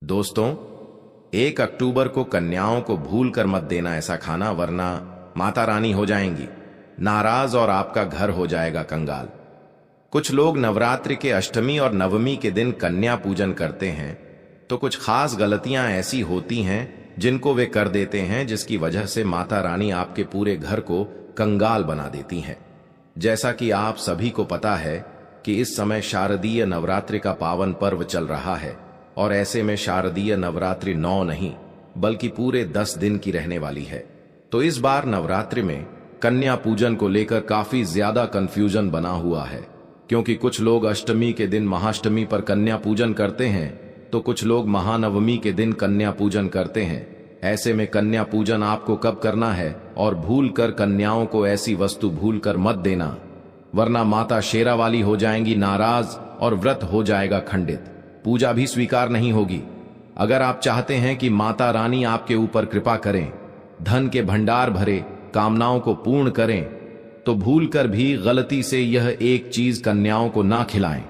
दोस्तों, 1 अक्टूबर को कन्याओं को भूल कर मत देना ऐसा खाना, वरना माता रानी हो जाएंगी नाराज और आपका घर हो जाएगा कंगाल। कुछ लोग नवरात्रि के अष्टमी और नवमी के दिन कन्या पूजन करते हैं, तो कुछ खास गलतियां ऐसी होती हैं जिनको वे कर देते हैं, जिसकी वजह से माता रानी आपके पूरे घर को कंगाल बना देती हैं। जैसा कि आप सभी को पता है कि इस समय शारदीय नवरात्रि का पावन पर्व चल रहा है, और ऐसे में शारदीय नवरात्रि 9 नहीं बल्कि पूरे 10 दिन की रहने वाली है। तो इस बार नवरात्रि में कन्या पूजन को लेकर काफी ज्यादा कंफ्यूजन बना हुआ है, क्योंकि कुछ लोग अष्टमी के दिन महाअष्टमी पर कन्या पूजन करते हैं, तो कुछ लोग महानवमी के दिन कन्या पूजन करते हैं। ऐसे में कन्या पूजन आपको कब करना है, और भूल कर कन्याओं को ऐसी वस्तु भूल कर मत देना, वरना माता शेरावाली हो जाएंगी नाराज और व्रत हो जाएगा खंडित, पूजा भी स्वीकार नहीं होगी। अगर आप चाहते हैं कि माता रानी आपके ऊपर कृपा करें, धन के भंडार भरे, कामनाओं को पूर्ण करें, तो भूल कर भी गलती से यह एक चीज कन्याओं को ना खिलाएं,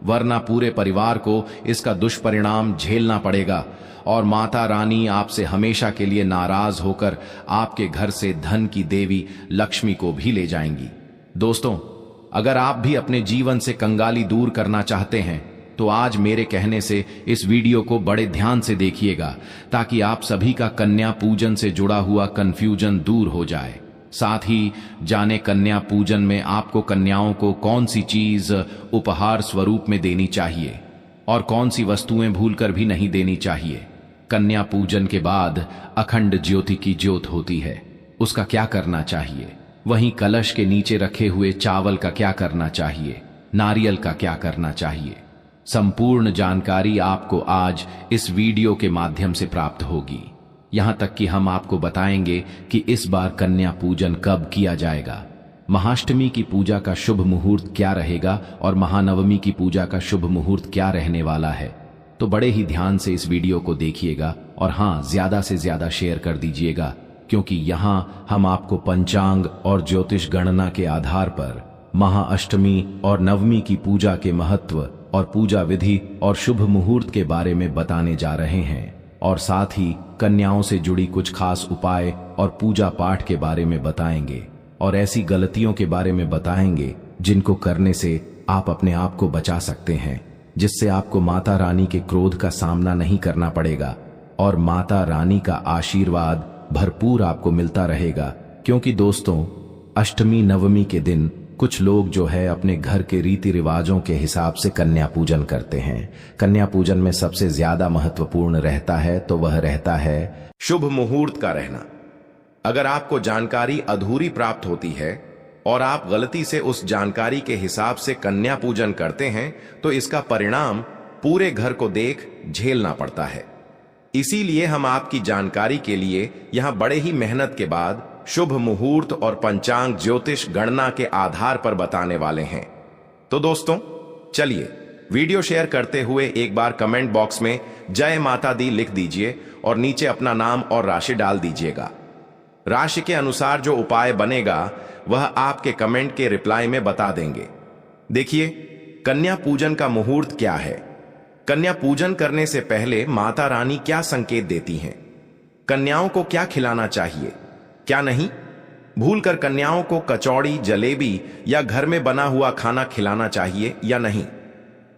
वरना पूरे परिवार को इसका दुष्परिणाम झेलना पड़ेगा और माता रानी आपसे हमेशा के लिए नाराज होकर आपके घर से धन की देवी लक्ष्मी को भी ले जाएंगी। दोस्तों, अगर आप भी अपने जीवन से कंगाली दूर करना चाहते हैं, तो आज मेरे कहने से इस वीडियो को बड़े ध्यान से देखिएगा, ताकि आप सभी का कन्या पूजन से जुड़ा हुआ कंफ्यूजन दूर हो जाए। साथ ही जाने कन्या पूजन में आपको कन्याओं को कौन सी चीज उपहार स्वरूप में देनी चाहिए और कौन सी वस्तुएं भूलकर भी नहीं देनी चाहिए। कन्या पूजन के बाद अखंड ज्योति की ज्योत होती है, उसका क्या करना चाहिए, वहीं कलश के नीचे रखे हुए चावल का क्या करना चाहिए, नारियल का क्या करना चाहिए। संपूर्ण जानकारी आपको आज इस वीडियो के माध्यम से प्राप्त होगी। यहां तक कि हम आपको बताएंगे कि इस बार कन्या पूजन कब किया जाएगा, महाअष्टमी की पूजा का शुभ मुहूर्त क्या रहेगा और महानवमी की पूजा का शुभ मुहूर्त क्या रहने वाला है। तो बड़े ही ध्यान से इस वीडियो को देखिएगा और हां, ज्यादा से ज्यादा शेयर कर दीजिएगा, क्योंकि यहां हम आपको पंचांग और ज्योतिष गणना के आधार पर महाअष्टमी और नवमी की पूजा के महत्व और पूजा विधि और शुभ मुहूर्त के बारे में बताने जा रहे हैं, और साथ ही कन्याओं से जुड़ी कुछ खास उपाय और पूजा पाठ के बारे में बताएंगे, और ऐसी गलतियों के बारे में बताएंगे जिनको करने से आप अपने आप को बचा सकते हैं, जिससे आपको माता रानी के क्रोध का सामना नहीं करना पड़ेगा और माता रानी का आशीर्वाद भरपूर आपको मिलता रहेगा। क्योंकि दोस्तों, अष्टमी नवमी के दिन कुछ लोग जो है अपने घर के रीति रिवाजों के हिसाब से कन्या पूजन करते हैं। कन्या पूजन में सबसे ज्यादा महत्वपूर्ण रहता है तो वह रहता है शुभ मुहूर्त का रहना। अगर आपको जानकारी अधूरी प्राप्त होती है और आप गलती से उस जानकारी के हिसाब से कन्या पूजन करते हैं, तो इसका परिणाम पूरे घर को देख झेलना पड़ता है। इसीलिए हम आपकी जानकारी के लिए यहां बड़े ही मेहनत के बाद शुभ मुहूर्त और पंचांग ज्योतिष गणना के आधार पर बताने वाले हैं। तो दोस्तों, चलिए वीडियो शेयर करते हुए एक बार कमेंट बॉक्स में जय माता दी लिख दीजिए और नीचे अपना नाम और राशि डाल दीजिएगा। राशि के अनुसार जो उपाय बनेगा वह आपके कमेंट के रिप्लाई में बता देंगे। देखिए, कन्या पूजन का मुहूर्त क्या है। कन्या पूजन करने से पहले माता रानी क्या संकेत देती हैं, कन्याओं को क्या खिलाना चाहिए, क्या नहीं, भूलकर कन्याओं को कचौड़ी, जलेबी या घर में बना हुआ खाना खिलाना चाहिए या नहीं,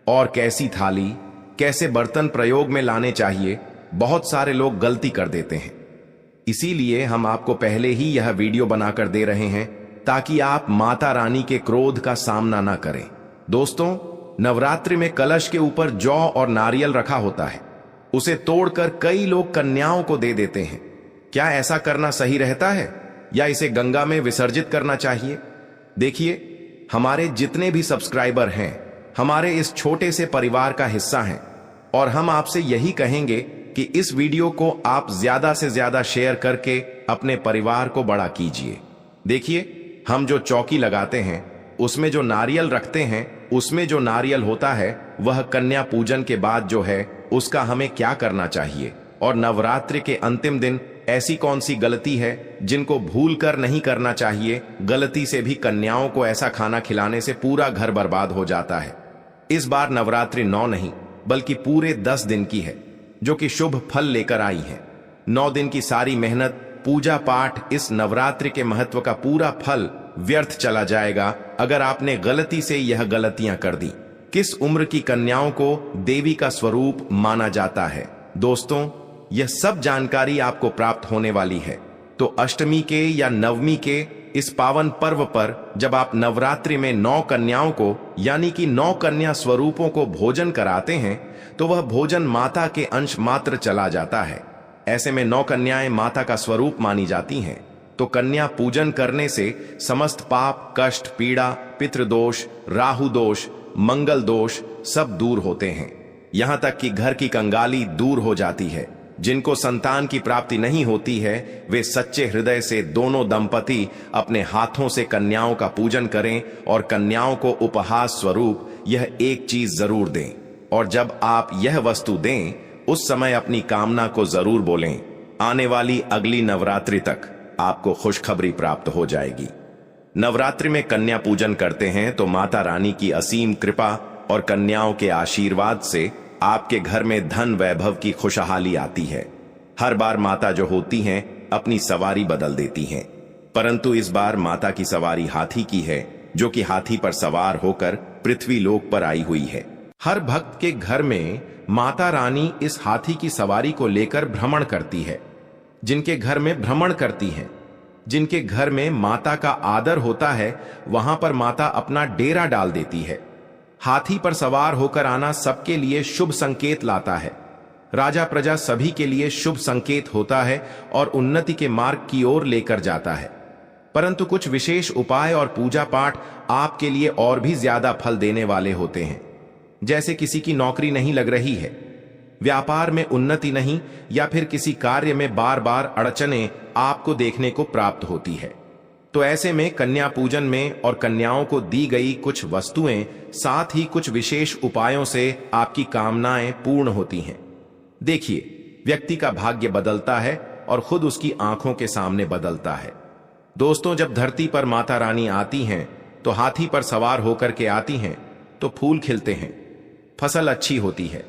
और कैसी थाली, कैसे बर्तन प्रयोग में लाने चाहिए। बहुत सारे लोग गलती कर देते हैं, इसीलिए हम आपको पहले ही यह वीडियो बनाकर दे रहे हैं ताकि आप माता रानी के क्रोध का सामना ना करें। दोस्तों, नवरात्रि में कलश के ऊपर जौ और नारियल रखा होता है, उसे तोड़कर कई लोग कन्याओं को दे देते हैं। क्या ऐसा करना सही रहता है या इसे गंगा में विसर्जित करना चाहिए? देखिए, हमारे जितने भी सब्सक्राइबर हैं हमारे इस छोटे से परिवार का हिस्सा हैं, और हम आपसे यही कहेंगे कि इस वीडियो को आप ज्यादा से ज्यादा शेयर करके अपने परिवार को बड़ा कीजिए। देखिए, हम जो चौकी लगाते हैं उसमें जो नारियल रखते हैं, उसमें जो नारियल होता है वह कन्या पूजन के बाद जो है उसका हमें क्या करना चाहिए, और नवरात्रि के अंतिम दिन ऐसी कौन सी गलती है जिनको भूल कर नहीं करना चाहिए। गलती से भी कन्याओं को ऐसा खाना खिलाने से पूरा घर बर्बाद हो जाता है। इस बार नवरात्रि 9 नहीं बल्कि पूरे 10 दिन की है, जो कि शुभ फल लेकर आई हैं। 9 दिन की सारी मेहनत, पूजा पाठ, इस नवरात्रि के महत्व का पूरा फल व्यर्थ चला जाएगा अगर आपने गलती से यह गलतियां कर दी। किस उम्र की कन्याओं को देवी का स्वरूप माना जाता है? दोस्तों, यह सब जानकारी आपको प्राप्त होने वाली है। तो अष्टमी के या नवमी के इस पावन पर्व पर जब आप नवरात्रि में 9 कन्याओं को यानी कि 9 कन्या स्वरूपों को भोजन कराते हैं तो वह भोजन माता के अंश मात्र चला जाता है। ऐसे में 9 कन्याएं माता का स्वरूप मानी जाती हैं। तो कन्या पूजन करने से समस्त पाप, कष्ट, पीड़ा, पितृदोष, राहु दोष, मंगल दोष सब दूर होते हैं। यहां तक कि घर की कंगाली दूर हो जाती है। जिनको संतान की प्राप्ति नहीं होती है वे सच्चे हृदय से दोनों दंपति अपने हाथों से कन्याओं का पूजन करें और कन्याओं को उपहार स्वरूप यह एक चीज जरूर दें। और जब आप यह वस्तु दें उस समय अपनी कामना को जरूर बोलें। आने वाली अगली नवरात्रि तक आपको खुशखबरी प्राप्त हो जाएगी। नवरात्रि में कन्या पूजन करते हैं तो माता रानी की असीम कृपा और कन्याओं के आशीर्वाद से आपके घर में धन वैभव की खुशहाली आती है। हर बार माता जो होती हैं अपनी सवारी बदल देती हैं, परंतु इस बार माता की सवारी हाथी की है, जो कि हाथी पर सवार होकर पृथ्वी लोक पर आई हुई है। हर भक्त के घर में माता रानी इस हाथी की सवारी को लेकर भ्रमण करती है। जिनके घर में भ्रमण करती हैं, जिनके घर में माता का आदर होता है, वहां पर माता अपना डेरा डाल देती है। हाथी पर सवार होकर आना सबके लिए शुभ संकेत लाता है। राजा प्रजा सभी के लिए शुभ संकेत होता है और उन्नति के मार्ग की ओर लेकर जाता है। परंतु कुछ विशेष उपाय और पूजा पाठ आपके लिए और भी ज्यादा फल देने वाले होते हैं। जैसे किसी की नौकरी नहीं लग रही है, व्यापार में उन्नति नहीं, या फिर किसी कार्य में बार बार अड़चनें आपको देखने को प्राप्त होती है। तो ऐसे में कन्या पूजन में और कन्याओं को दी गई कुछ वस्तुएं, साथ ही कुछ विशेष उपायों से आपकी कामनाएं पूर्ण होती हैं। देखिए, व्यक्ति का भाग्य बदलता है और खुद उसकी आंखों के सामने बदलता है। दोस्तों, जब धरती पर माता रानी आती हैं तो हाथी पर सवार होकर के आती हैं तो फूल खिलते हैं, फसल अच्छी होती है,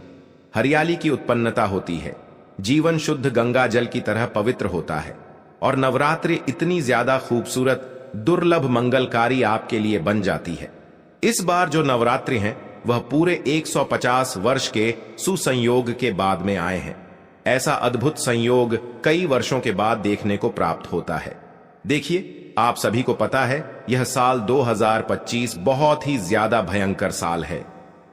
हरियाली की उत्पन्नता होती है, जीवन शुद्ध गंगा जल की तरह पवित्र होता है और नवरात्रि इतनी ज्यादा खूबसूरत, दुर्लभ, मंगलकारी आपके लिए बन जाती है। इस बार जो नवरात्रि हैं वह पूरे 150 वर्ष के सुसंयोग के बाद में आए हैं। ऐसा अद्भुत संयोग कई वर्षों के बाद देखने को प्राप्त होता है। देखिए, आप सभी को पता है यह साल 2025 बहुत ही ज्यादा भयंकर साल है।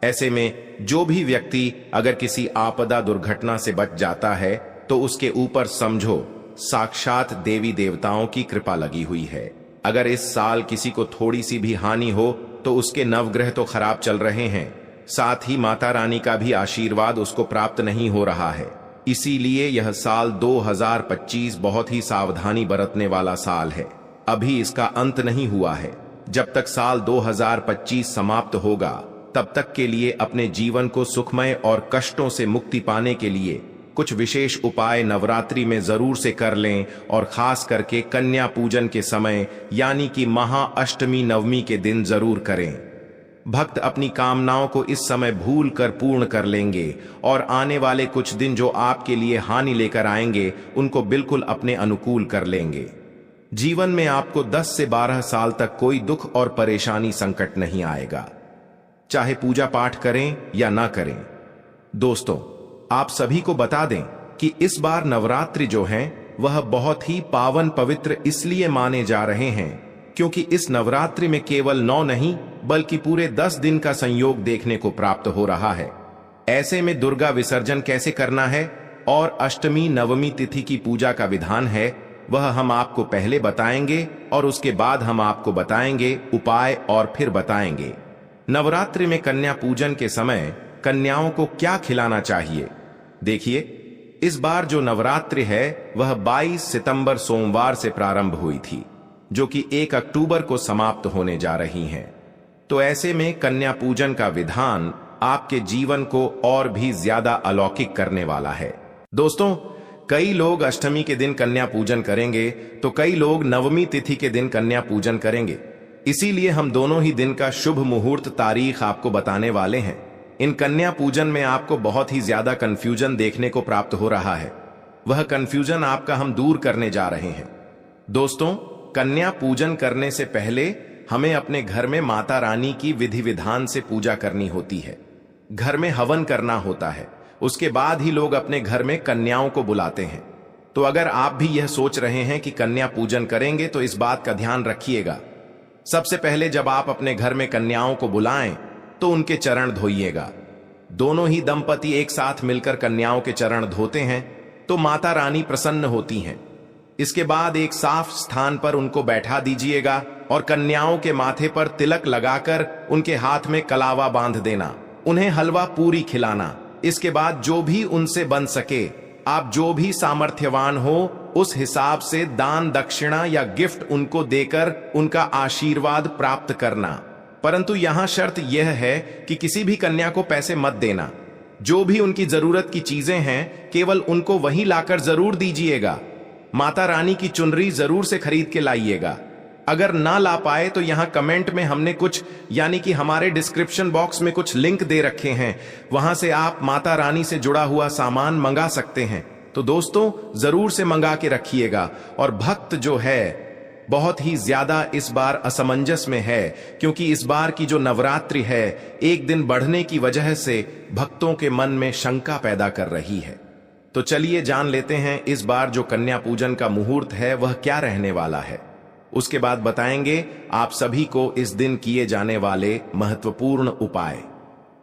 ऐसे में जो भी व्यक्ति अगर किसी आपदा दुर्घटना से बच जाता है तो उसके ऊपर समझो साक्षात देवी देवताओं की कृपा लगी हुई है। अगर इस साल किसी को थोड़ी सी भी हानि हो तो उसके नवग्रह तो खराब चल रहे हैं, साथ ही माता रानी का भी आशीर्वाद उसको प्राप्त नहीं हो रहा है। इसीलिए यह साल 2025 बहुत ही सावधानी बरतने वाला साल है। अभी इसका अंत नहीं हुआ है। जब तक साल 2025 समाप्त होगा तब तक के लिए अपने जीवन को सुखमय और कष्टों से मुक्ति पाने के लिए कुछ विशेष उपाय नवरात्रि में जरूर से कर लें और खास करके कन्या पूजन के समय यानी कि महाअष्टमी नवमी के दिन जरूर करें। भक्त अपनी कामनाओं को इस समय भूल कर पूर्ण कर लेंगे और आने वाले कुछ दिन जो आपके लिए हानि लेकर आएंगे उनको बिल्कुल अपने अनुकूल कर लेंगे। जीवन में आपको 10 से 12 साल तक कोई दुख और परेशानी संकट नहीं आएगा, चाहे पूजा पाठ करें या ना करें। दोस्तों, आप सभी को बता दें कि इस बार नवरात्रि जो हैं वह बहुत ही पावन पवित्र इसलिए माने जा रहे हैं क्योंकि इस नवरात्रि में केवल 9 नहीं बल्कि पूरे 10 दिन का संयोग देखने को प्राप्त हो रहा है। ऐसे में दुर्गा विसर्जन कैसे करना है और अष्टमी नवमी तिथि की पूजा का विधान है वह हम आपको पहले बताएंगे और उसके बाद हम आपको बताएंगे उपाय और फिर बताएंगे नवरात्रि में कन्या पूजन के समय कन्याओं को क्या खिलाना चाहिए। देखिए, इस बार जो नवरात्रि है वह 22 सितंबर सोमवार से प्रारंभ हुई थी, जो कि 1 अक्टूबर को समाप्त होने जा रही हैं। तो ऐसे में कन्या पूजन का विधान आपके जीवन को और भी ज्यादा अलौकिक करने वाला है। दोस्तों, कई लोग अष्टमी के दिन कन्या पूजन करेंगे तो कई लोग नवमी तिथि के दिन कन्या पूजन करेंगे। इसीलिए हम दोनों ही दिन का शुभ मुहूर्त तारीख आपको बताने वाले हैं। इन कन्या पूजन में आपको बहुत ही ज्यादा कंफ्यूजन देखने को प्राप्त हो रहा है। वह कंफ्यूजन आपका हम दूर करने जा रहे हैं। दोस्तों, कन्या पूजन करने से पहले हमें अपने घर में माता रानी की विधि विधान से पूजा करनी होती है। घर में हवन करना होता है। उसके बाद ही लोग अपने घर में कन्याओं को बुलाते हैं। तो अगर आप भी यह सोच रहे हैं कि कन्या पूजन करेंगे तो इस बात का ध्यान रखिएगा। सबसे पहले जब आप अपने घर में कन्याओं को बुलाएं तो उनके चरण धोइएगा। दोनों ही दंपति एक साथ मिलकर कन्याओं के चरण धोते हैं तो माता रानी प्रसन्न होती हैं। इसके बाद एक साफ स्थान पर उनको बैठा दीजिएगा और कन्याओं के माथे पर तिलक लगाकर उनके हाथ में कलावा बांध देना। उन्हें हलवा पूरी खिलाना। इसके बाद जो भी उनसे बन सके, आप जो भी सामर्थ्यवान हो उस हिसाब से दान दक्षिणा या गिफ्ट उनको देकर उनका आशीर्वाद प्राप्त करना। परंतु यहां शर्त यह है कि किसी भी कन्या को पैसे मत देना। जो भी उनकी जरूरत की चीजें हैं केवल उनको वहीं लाकर जरूर दीजिएगा। माता रानी की चुनरी जरूर से खरीद के लाइएगा। अगर ना ला पाए तो यहां कमेंट में हमने कुछ यानी कि हमारे डिस्क्रिप्शन बॉक्स में कुछ लिंक दे रखे हैं, वहां से आप माता रानी से जुड़ा हुआ सामान मंगा सकते हैं। तो दोस्तों, जरूर से मंगा के रखिएगा। और भक्त जो है बहुत ही ज्यादा इस बार असमंजस में है, क्योंकि इस बार की जो नवरात्रि है एक दिन बढ़ने की वजह से भक्तों के मन में शंका पैदा कर रही है। तो चलिए जान लेते हैं इस बार जो कन्या पूजन का मुहूर्त है वह क्या रहने वाला है। उसके बाद बताएंगे आप सभी को इस दिन किए जाने वाले महत्वपूर्ण उपाय।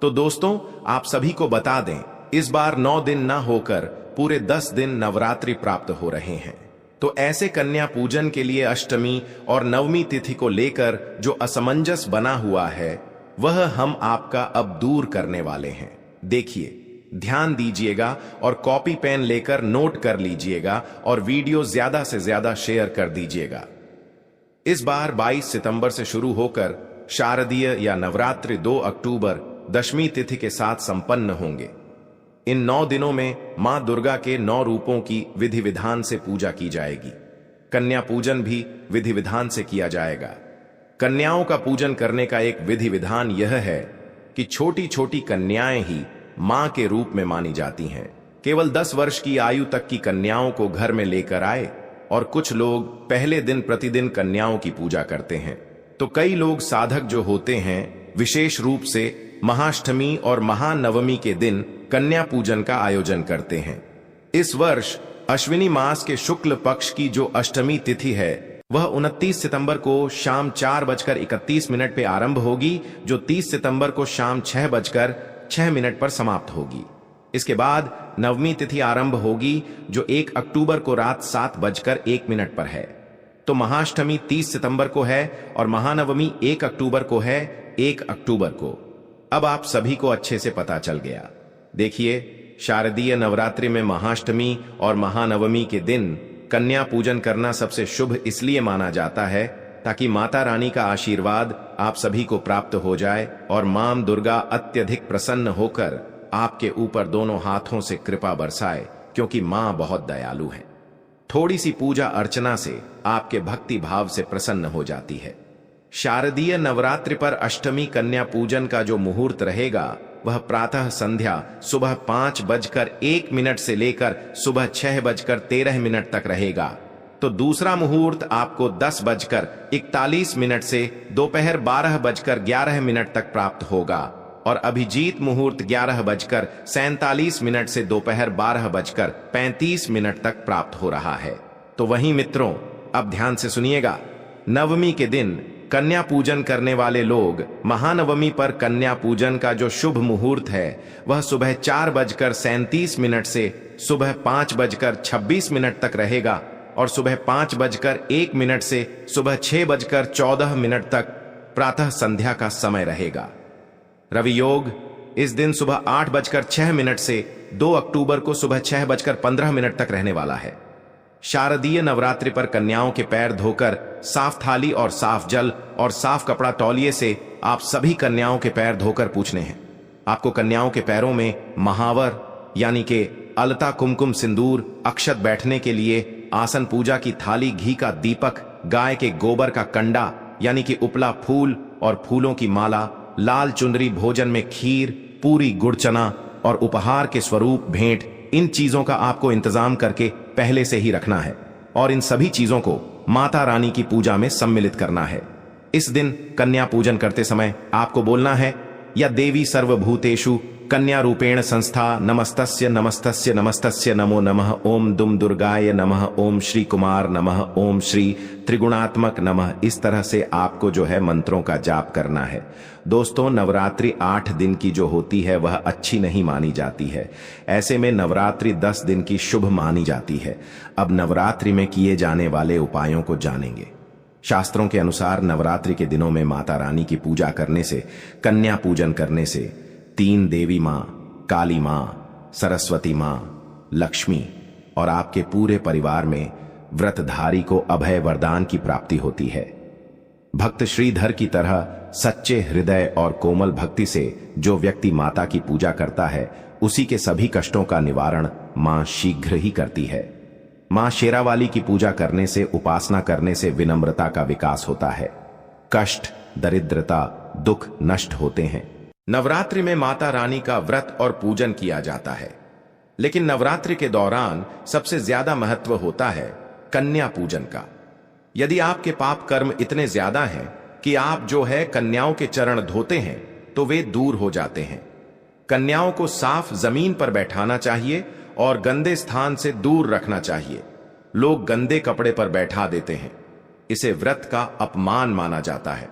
तो दोस्तों, आप सभी को बता दें, इस बार 9 दिन ना होकर पूरे 10 दिन नवरात्रि प्राप्त हो रहे हैं। तो ऐसे कन्या पूजन के लिए अष्टमी और नवमी तिथि को लेकर जो असमंजस बना हुआ है वह हम आपका अब दूर करने वाले हैं। देखिए, ध्यान दीजिएगा और कॉपी पेन लेकर नोट कर लीजिएगा और वीडियो ज्यादा से ज्यादा शेयर कर दीजिएगा। इस बार 22 सितंबर से शुरू होकर शारदीय या नवरात्रि 2 अक्टूबर दशमी तिथि के साथ संपन्न होंगे। इन 9 दिनों में मां दुर्गा के 9 रूपों की विधि विधान से पूजा की जाएगी। कन्या पूजन भी विधि विधान से किया जाएगा। कन्याओं का पूजन करने का एक विधि विधान यह है कि छोटी छोटी कन्याएं ही मां के रूप में मानी जाती हैं। केवल 10 वर्ष की आयु तक की कन्याओं को घर में लेकर आए और कुछ लोग पहले दिन प्रतिदिन कन्याओं की पूजा करते हैं। तो कई लोग साधक जो होते हैं विशेष रूप से महाअष्टमी और महानवमी के दिन कन्या पूजन का आयोजन करते हैं। इस वर्ष अश्विनी मास के शुक्ल पक्ष की जो अष्टमी तिथि है वह 29 सितंबर को शाम 4:31 पे आरंभ होगी, जो 30 सितंबर को शाम 6:06 पर समाप्त होगी। इसके बाद नवमी तिथि आरंभ होगी जो 1 अक्टूबर को रात 7:01 पर है। तो महाअष्टमी 30 सितंबर को है और महानवमी 1 अक्टूबर को है, 1 अक्टूबर को। अब आप सभी को अच्छे से पता चल गया। देखिए, शारदीय नवरात्रि में महाअष्टमी और महानवमी के दिन कन्या पूजन करना सबसे शुभ इसलिए माना जाता है ताकि माता रानी का आशीर्वाद आप सभी को प्राप्त हो जाए और मां दुर्गा अत्यधिक प्रसन्न होकर आपके ऊपर दोनों हाथों से कृपा बरसाए, क्योंकि मां बहुत दयालु है। थोड़ी सी पूजा अर्चना से आपके भक्ति भाव से प्रसन्न हो जाती है। शारदीय नवरात्रि पर अष्टमी कन्या पूजन का जो मुहूर्त रहेगा वह प्रातः संध्या सुबह 5:01 से लेकर सुबह 6:13 तक रहेगा। तो दूसरा मुहूर्त आपको 10:41 से दोपहर 12:11 तक प्राप्त होगा और अभिजीत मुहूर्त 11:47 से दोपहर 12:35 तक प्राप्त हो रहा है। तो वहीं मित्रों, अब ध्यान से सुनिएगा। नवमी के दिन कन्या पूजन करने वाले लोग महानवमी पर कन्या पूजन का जो शुभ मुहूर्त है वह सुबह 4:37 से सुबह 5:26 तक रहेगा और सुबह 5:01 से सुबह 6:14 तक प्रातः संध्या का समय रहेगा। रवि योग इस दिन सुबह 8:06 से 2 अक्टूबर को सुबह 6:15 तक रहने वाला है। शारदीय नवरात्रि पर कन्याओं के पैर धोकर साफ थाली और साफ जल और साफ कपड़ा तौलिए से आप सभी कन्याओं के पैर धोकर पूछने हैं। आपको कन्याओं के पैरों में महावर यानी कि अलता कुमकुम सिंदूर अक्षत बैठने के लिए आसन पूजा की थाली घी का दीपक गाय के गोबर का कंडा यानी कि उपला फूल और फूलों की माला लाल चुनरी भोजन में खीर पूरी गुड़ चना और उपहार के स्वरूप भेंट, इन चीजों का आपको इंतजाम करके पहले से ही रखना है और इन सभी चीजों को माता रानी की पूजा में सम्मिलित करना है। इस दिन कन्या पूजन करते समय आपको बोलना है, या देवी सर्वभूतेषु कन्या रूपेण संस्था नमस्तस्य नमस्तस्य नमस्तस्य नमो नमः, ओम दुम दुर्गाय नमः, ओम श्री कुमार नमः, ओम श्री त्रिगुणात्मक नमः। इस तरह से आपको जो है मंत्रों का जाप करना है। दोस्तों, नवरात्रि 8 दिन की जो होती है वह अच्छी नहीं मानी जाती है। ऐसे में नवरात्रि 10 दिन की शुभ मानी जाती है। अब नवरात्रि में किए जाने वाले उपायों को जानेंगे। शास्त्रों के अनुसार नवरात्रि के दिनों में माता रानी की पूजा करने से, कन्या पूजन करने से 3 देवी माँ, काली माँ, सरस्वती माँ, लक्ष्मी और आपके पूरे परिवार में व्रतधारी को अभय वरदान की प्राप्ति होती है। भक्त श्रीधर की तरह सच्चे हृदय और कोमल भक्ति से जो व्यक्ति माता की पूजा करता है, उसी के सभी कष्टों का निवारण मां शीघ्र ही करती है। मां शेरावाली की पूजा करने से, उपासना करने से विनम्रता का विकास होता है। कष्ट, दरिद्रता, दुख नष्ट होते हैं। नवरात्रि में माता रानी का व्रत और पूजन किया जाता है, लेकिन नवरात्रि के दौरान सबसे ज्यादा महत्व होता है कन्या पूजन का। यदि आपके पाप कर्म इतने ज्यादा हैं कि आप जो है कन्याओं के चरण धोते हैं, तो वे दूर हो जाते हैं। कन्याओं को साफ जमीन पर बैठाना चाहिए और गंदे स्थान से दूर रखना चाहिए। लोग गंदे कपड़े पर बैठा देते हैं, इसे व्रत का अपमान माना जाता है।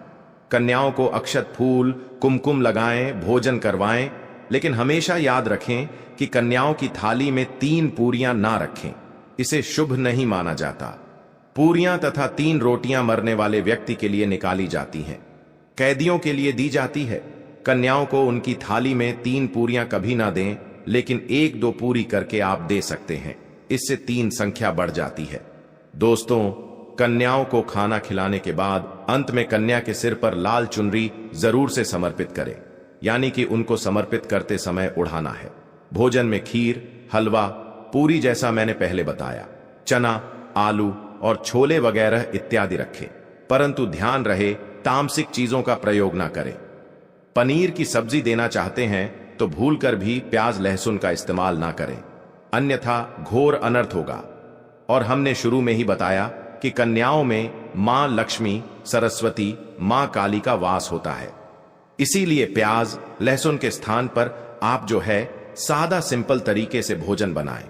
कन्याओं को अक्षत फूल, कुमकुम लगाएं, भोजन करवाएं, लेकिन हमेशा याद रखें कि कन्याओं की थाली में 3 पूरियां ना रखें, इसे शुभ नहीं माना जाता। पूरियां तथा 3 रोटियां मरने वाले व्यक्ति के लिए निकाली जाती हैं, कैदियों के लिए दी जाती है। कन्याओं को उनकी थाली में 3 पूरियां कभी ना दें, लेकिन 1-2 पूरी करके आप दे सकते हैं, इससे 3 संख्या बढ़ जाती है। दोस्तों, कन्याओं को खाना खिलाने के बाद अंत में कन्या के सिर पर लाल चुनरी जरूर से समर्पित करें, यानी कि उनको समर्पित करते समय उड़ाना है। भोजन में खीर, हलवा, पूरी जैसा मैंने पहले बताया, चना, आलू और छोले वगैरह इत्यादि रखें, परंतु ध्यान रहे तामसिक चीजों का प्रयोग ना करें। पनीर की सब्जी देना चाहते हैं तो भूलकर भी प्याज लहसुन का इस्तेमाल ना करें, अन्यथा घोर अनर्थ होगा। और हमने शुरू में ही बताया कि कन्याओं में मां लक्ष्मी, सरस्वती, मां काली का वास होता है। इसीलिए प्याज लहसुन के स्थान पर आप जो है सादा सिंपल तरीके से भोजन बनाएं।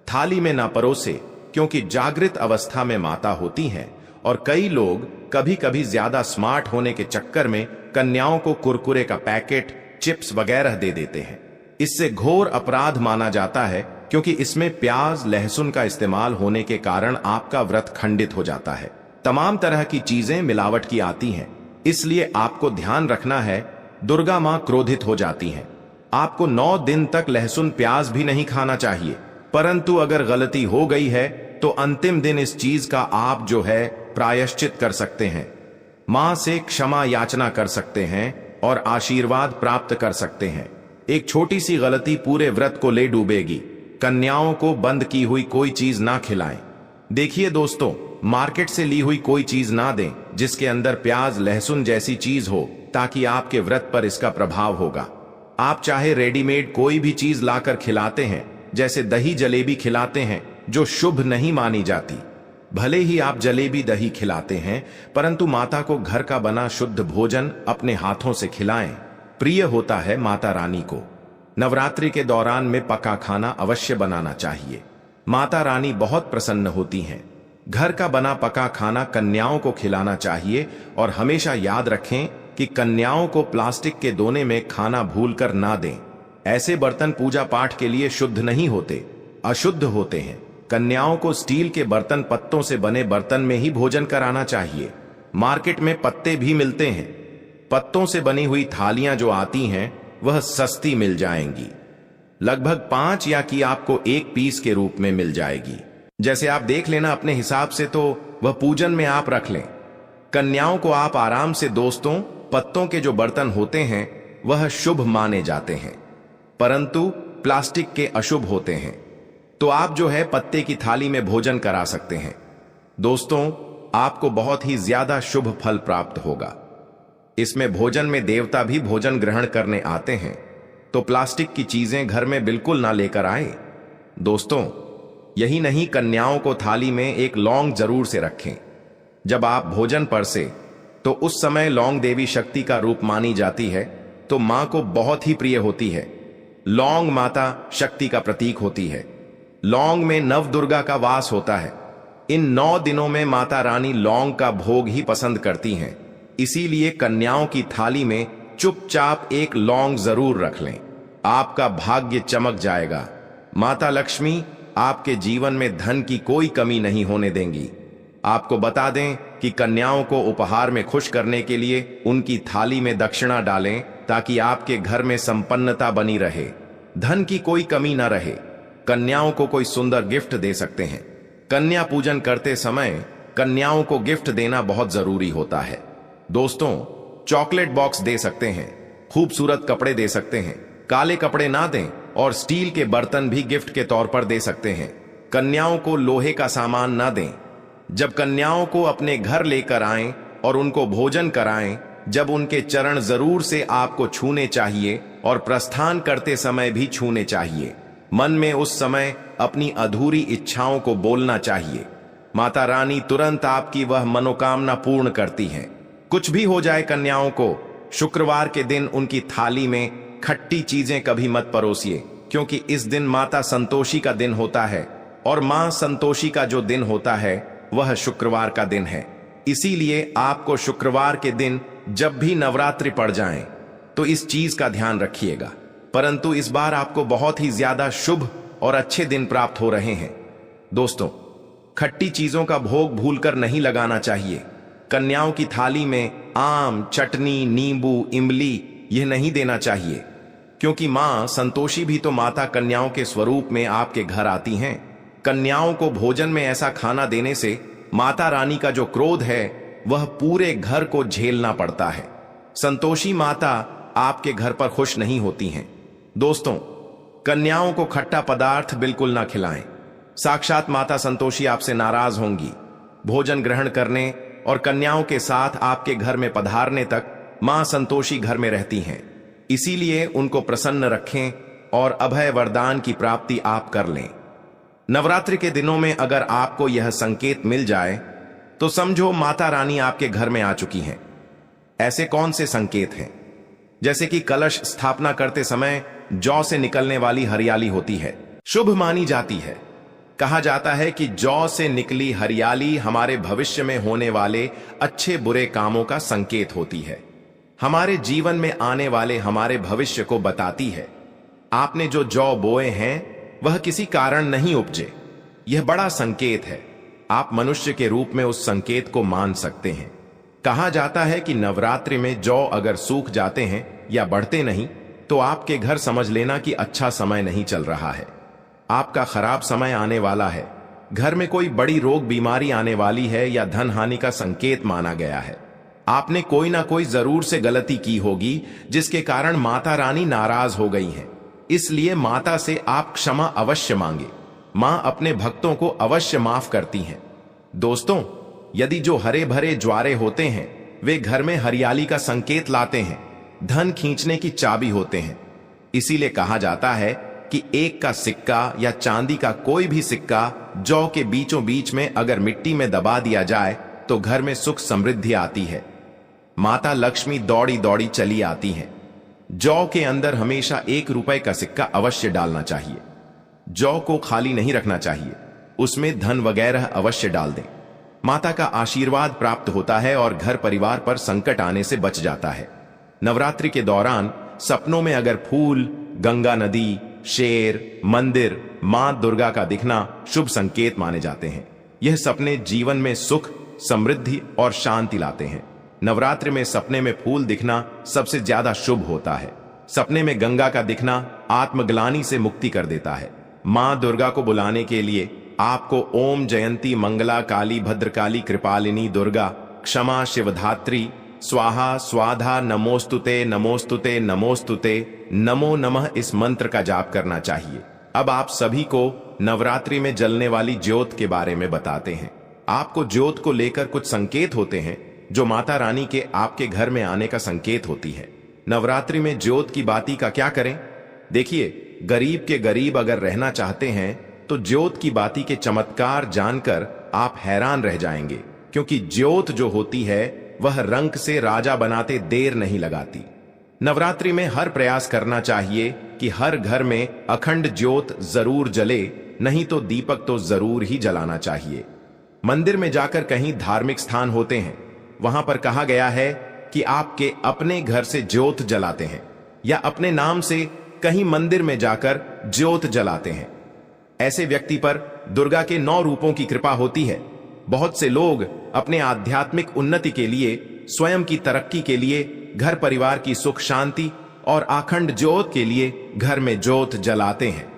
थाली में ना परोसे, क्योंकि जागृत अवस्था में माता होती हैं और कई लोग कभी कभी ज्यादा स्मार्ट होने के चक्कर में कन्याओं को कुरकुरे का पैकेट, चिप्स वगैरह दे देते हैं। इससे घोर अपराध माना जाता है, क्योंकि इसमें प्याज लहसुन का इस्तेमाल होने के कारण आपका व्रत खंडित हो जाता है। तमाम तरह की चीजें मिलावट की आती हैं, इसलिए आपको ध्यान रखना है, दुर्गा मां क्रोधित हो जाती हैं। आपको 9 दिन तक लहसुन प्याज भी नहीं खाना चाहिए, परंतु अगर गलती हो गई है तो अंतिम दिन इस चीज का आप जो है प्रायश्चित कर सकते हैं। मां से क्षमा याचना कर सकते हैं और आशीर्वाद प्राप्त कर सकते हैं। एक छोटी सी गलती पूरे व्रत को ले डूबेगी। कन्याओं को बंद की हुई कोई चीज ना खिलाएं। देखिए दोस्तों, मार्केट से ली हुई कोई चीज ना दें जिसके अंदर प्याज लहसुन जैसी चीज हो, ताकि आपके व्रत पर इसका प्रभाव होगा। आप चाहे रेडीमेड कोई भी चीज लाकर खिलाते हैं, जैसे दही जलेबी खिलाते हैं, जो शुभ नहीं मानी जाती। भले ही आप जलेबी दही खिलाते हैं, परंतु माता को घर का बना शुद्ध भोजन अपने हाथों से खिलाएं। प्रिय होता है माता रानी को। नवरात्रि के दौरान में पका खाना अवश्य बनाना चाहिए। माता रानी बहुत प्रसन्न होती हैं। घर का बना पका खाना कन्याओं को खिलाना चाहिए और हमेशा याद रखें कि कन्याओं को प्लास्टिक के दोने में खाना भूलकर ना दें। ऐसे बर्तन पूजा पाठ के लिए शुद्ध नहीं होते, अशुद्ध होते हैं। कन्याओं को स्टील के बर्तन, पत्तों से बने बर्तन में ही भोजन कराना चाहिए। मार्केट में पत्ते भी मिलते हैं। पत्तों से बनी हुई थालियां जो आती हैं वह सस्ती मिल जाएंगी, लगभग 5 या कि आपको 1 पीस के रूप में मिल जाएगी। जैसे आप देख लेना अपने हिसाब से, तो वह पूजन में आप रख लें। कन्याओं को आप आराम से, दोस्तों, पत्तों के जो बर्तन होते हैं वह शुभ माने जाते हैं, परंतु प्लास्टिक के अशुभ होते हैं, तो आप जो है पत्ते की थाली में भोजन करा सकते हैं। दोस्तों, आपको बहुत ही ज्यादा शुभ फल प्राप्त होगा। इसमें भोजन में देवता भी भोजन ग्रहण करने आते हैं। तो प्लास्टिक की चीजें घर में बिल्कुल ना लेकर आए। दोस्तों, यही नहीं, कन्याओं को थाली में एक लौंग जरूर से रखें। जब आप भोजन परसे तो उस समय लौंग देवी शक्ति का रूप मानी जाती है, तो मां को बहुत ही प्रिय होती है। लौंग माता शक्ति का प्रतीक होती है। लौंग में नव दुर्गा का वास होता है। इन 9 दिनों में माता रानी लौंग का भोग ही पसंद करती हैं। इसीलिए कन्याओं की थाली में चुपचाप एक लौंग जरूर रख लें। आपका भाग्य चमक जाएगा। माता लक्ष्मी आपके जीवन में धन की कोई कमी नहीं होने देंगी। आपको बता दें कि कन्याओं को उपहार में खुश करने के लिए उनकी थाली में दक्षिणा डालें, ताकि आपके घर में संपन्नता बनी रहे, धन की कोई कमी न रहे। कन्याओं को कोई सुंदर गिफ्ट दे सकते हैं। कन्या पूजन करते समय कन्याओं को गिफ्ट देना बहुत जरूरी होता है। दोस्तों, चॉकलेट बॉक्स दे सकते हैं, खूबसूरत कपड़े दे सकते हैं, काले कपड़े ना दें, और स्टील के बर्तन भी गिफ्ट के तौर पर दे सकते हैं। कन्याओं को लोहे का सामान ना दें। जब कन्याओं को अपने घर लेकर आएं और उनको भोजन कराएं, जब उनके चरण जरूर से आपको छूने चाहिए और प्रस्थान करते समय भी छूने चाहिए। मन में उस समय अपनी अधूरी इच्छाओं को बोलना चाहिए। माता रानी तुरंत आपकी वह मनोकामना पूर्ण करती हैं। कुछ भी हो जाए, कन्याओं को शुक्रवार के दिन उनकी थाली में खट्टी चीजें कभी मत परोसिए, क्योंकि इस दिन माता संतोषी का दिन होता है, और मां संतोषी का जो दिन होता है वह शुक्रवार का दिन है। इसीलिए आपको शुक्रवार के दिन जब भी नवरात्रि पड़ जाएं, तो इस चीज का ध्यान रखिएगा। परंतु इस बार आपको बहुत ही ज्यादा शुभ और अच्छे दिन प्राप्त हो रहे हैं। दोस्तों, खट्टी चीजों का भोग भूलकर नहीं लगाना चाहिए। कन्याओं की थाली में आम, चटनी, नींबू, इमली यह नहीं देना चाहिए, क्योंकि मां संतोषी भी तो माता कन्याओं के स्वरूप में आपके घर आती हैं। कन्याओं को भोजन में ऐसा खाना देने से माता रानी का जो क्रोध है वह पूरे घर को झेलना पड़ता है। संतोषी माता आपके घर पर खुश नहीं होती हैं। दोस्तों, कन्याओं को खट्टा पदार्थ बिल्कुल ना खिलाएं। साक्षात माता संतोषी आपसे नाराज होंगी। भोजन ग्रहण करने और कन्याओं के साथ आपके घर में पधारने तक मां संतोषी घर में रहती हैं। इसीलिए उनको प्रसन्न रखें और अभय वरदान की प्राप्ति आप कर लें। नवरात्रि के दिनों में अगर आपको यह संकेत मिल जाए तो समझो माता रानी आपके घर में आ चुकी हैं। ऐसे कौन से संकेत हैं? जैसे कि कलश स्थापना करते समय जौ से निकलने वाली हरियाली होती है, शुभ मानी जाती है। कहा जाता है कि जौ से निकली हरियाली हमारे भविष्य में होने वाले अच्छे बुरे कामों का संकेत होती है, हमारे जीवन में आने वाले हमारे भविष्य को बताती है। आपने जो जौ बोए हैं वह किसी कारण नहीं उपजे, यह बड़ा संकेत है। आप मनुष्य के रूप में उस संकेत को मान सकते हैं। कहा जाता है कि नवरात्रि में जौ अगर सूख जाते हैं या बढ़ते नहीं, तो आपके घर समझ लेना कि अच्छा समय नहीं चल रहा है, आपका खराब समय आने वाला है। घर में कोई बड़ी रोग बीमारी आने वाली है या धन हानि का संकेत माना गया है। आपने कोई ना कोई जरूर से गलती की होगी जिसके कारण माता रानी नाराज हो गई हैं। इसलिए माता से आप क्षमा अवश्य मांगे। मां अपने भक्तों को अवश्य माफ करती हैं। दोस्तों, यदि जो हरे भरे ज्वारे होते हैं वे घर में हरियाली का संकेत लाते हैं, धन खींचने की चाबी होते हैं। इसीलिए कहा जाता है कि एक का सिक्का या चांदी का कोई भी सिक्का जौ के बीचों बीच में अगर मिट्टी में दबा दिया जाए तो घर में सुख समृद्धि आती है। माता लक्ष्मी दौड़ी दौड़ी चली आती हैं। जौ के अंदर हमेशा 1 रुपए का सिक्का अवश्य डालना चाहिए। जौ को खाली नहीं रखना चाहिए, उसमें धन वगैरह अवश्य डाल दें। माता का आशीर्वाद प्राप्त होता है और घर परिवार पर संकट आने से बच जाता है। नवरात्रि के दौरान सपनों में अगर फूल, गंगा नदी, शेर, मंदिर, मां दुर्गा का दिखना शुभ संकेत माने जाते हैं। यह सपने जीवन में सुख, समृद्धि और शांति लाते हैं। नवरात्रि में सपने में फूल दिखना सबसे ज्यादा शुभ होता है। सपने में गंगा का दिखना आत्मग्लानि से मुक्ति कर देता है। मां दुर्गा को बुलाने के लिए आपको ओम जयंती मंगला काली भद्रकाली कृपालिनी दुर्गा क्षमा शिवधात्री स्वाहा स्वाधा नमोस्तुते नमोस्तुते नमोस्तुते नमो नमः इस मंत्र का जाप करना चाहिए। अब आप सभी को नवरात्रि में जलने वाली ज्योत के बारे में बताते हैं। आपको ज्योत को लेकर कुछ संकेत होते हैं जो माता रानी के आपके घर में आने का संकेत होती है। नवरात्रि में ज्योत की बाती का क्या करें? देखिए, गरीब के गरीब अगर रहना चाहते हैं तो ज्योत की बाती के चमत्कार जानकर आप हैरान रह जाएंगे, क्योंकि ज्योत जो होती है वह रंक से राजा बनाते देर नहीं लगाती। नवरात्रि में हर प्रयास करना चाहिए कि हर घर में अखंड ज्योत जरूर जले, नहीं तो दीपक तो जरूर ही जलाना चाहिए। मंदिर में जाकर कहीं धार्मिक स्थान होते हैं, वहां पर कहा गया है कि आपके अपने घर से ज्योत जलाते हैं या अपने नाम से कहीं मंदिर में जाकर ज्योत जलाते हैं। ऐसे व्यक्ति पर दुर्गा के 9 रूपों की कृपा होती है। बहुत से लोग अपने आध्यात्मिक उन्नति के लिए, स्वयं की तरक्की के लिए, घर परिवार की सुख शांति और अखंड ज्योत के लिए घर में ज्योत जलाते हैं।